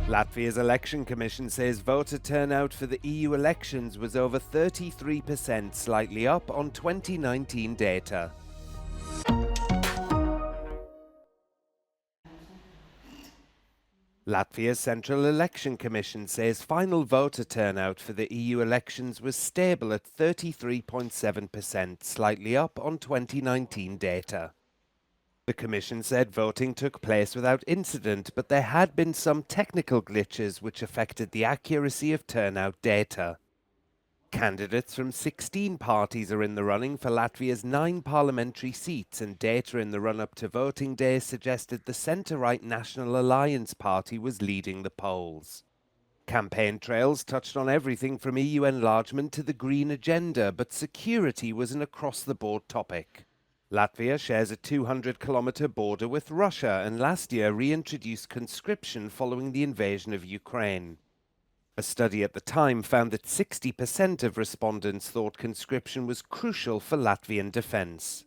Latvia's election commission says voter turnout for the EU elections was over 33%, slightly up on 2019 data. Latvia's Central Election Commission says final voter turnout for the EU elections was stable at 33.7%, slightly up on 2019 data. The Commission said voting took place without incident, but there had been some technical glitches which affected the accuracy of turnout data. Candidates from 16 parties are in the running for Latvia's 9 parliamentary seats, and data in the run-up to voting day suggested the centre-right National Alliance Party was leading the polls. Campaign trails touched on everything from EU enlargement to the Green Agenda, but security was an across-the-board topic. Latvia shares a 200-kilometre border with Russia and last year reintroduced conscription following the invasion of Ukraine. A study at the time found that 60% of respondents thought conscription was crucial for Latvian defence.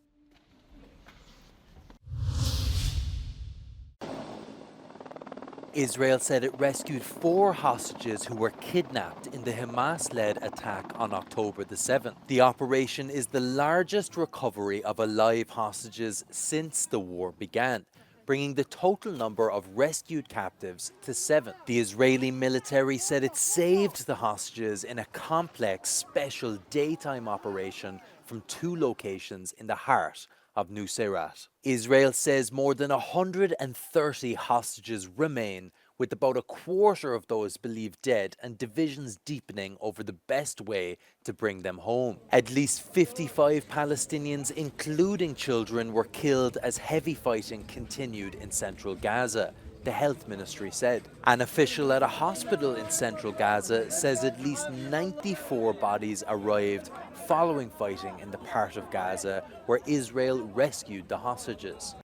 Israel said it rescued 4 hostages who were kidnapped in the Hamas-led attack on October the 7th. The operation is the largest recovery of alive hostages since the war began, bringing the total number of rescued captives to 7. The Israeli military said it saved the hostages in a complex special daytime operation from 2 locations in the heart of Nuseirat. Israel says more than 130 hostages remain, with about a quarter of those believed dead and divisions deepening over the best way to bring them home. At least 55 Palestinians, including children, were killed as heavy fighting continued in central Gaza, the health ministry said. An official at a hospital in central Gaza says at least 94 bodies arrived following fighting in the part of Gaza where Israel rescued the hostages.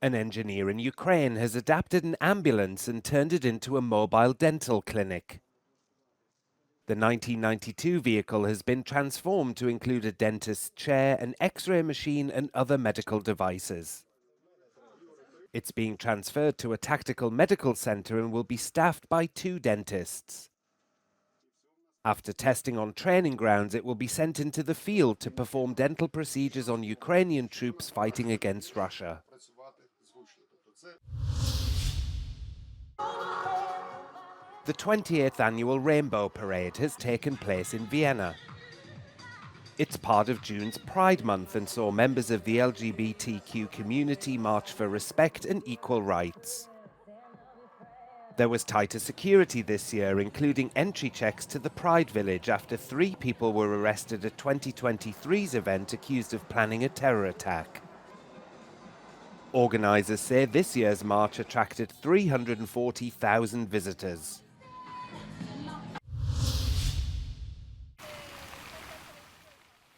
An engineer in Ukraine has adapted an ambulance and turned it into a mobile dental clinic. The 1992 vehicle has been transformed to include a dentist's chair, an X-ray machine and other medical devices. It's being transferred to a tactical medical center and will be staffed by 2 dentists. After testing on training grounds, it will be sent into the field to perform dental procedures on Ukrainian troops fighting against Russia. The 28th annual Rainbow Parade has taken place in Vienna. It's part of June's Pride Month and saw members of the LGBTQ community march for respect and equal rights. There was tighter security this year, including entry checks to the Pride Village after 3 people were arrested at 2023's event accused of planning a terror attack. Organisers say this year's march attracted 340,000 visitors.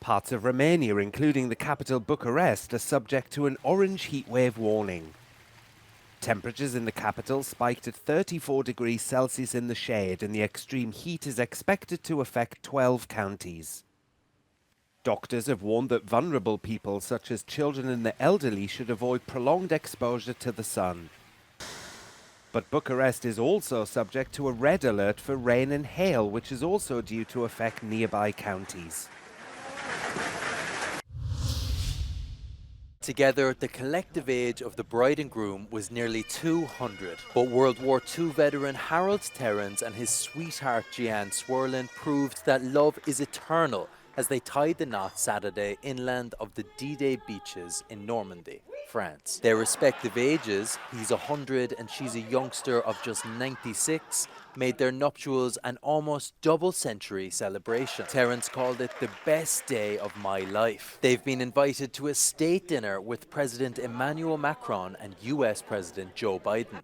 Parts of Romania, including the capital Bucharest, are subject to an orange heatwave warning. Temperatures in the capital spiked at 34 degrees Celsius in the shade, and the extreme heat is expected to affect 12 counties. Doctors have warned that vulnerable people, such as children and the elderly, should avoid prolonged exposure to the sun. But Bucharest is also subject to a red alert for rain and hail, which is also due to affect nearby counties. Together, the collective age of the bride and groom was nearly 200. But World War II veteran Harold Terrans and his sweetheart Jeanne Swerlin proved that love is eternal as they tied the knot Saturday inland of the D-Day beaches in Normandy, France. Their respective ages, he's 100 and she's a youngster of just 96, made their nuptials an almost double-century celebration. Terrance called it the best day of my life. They've been invited to a state dinner with President Emmanuel Macron and US President Joe Biden.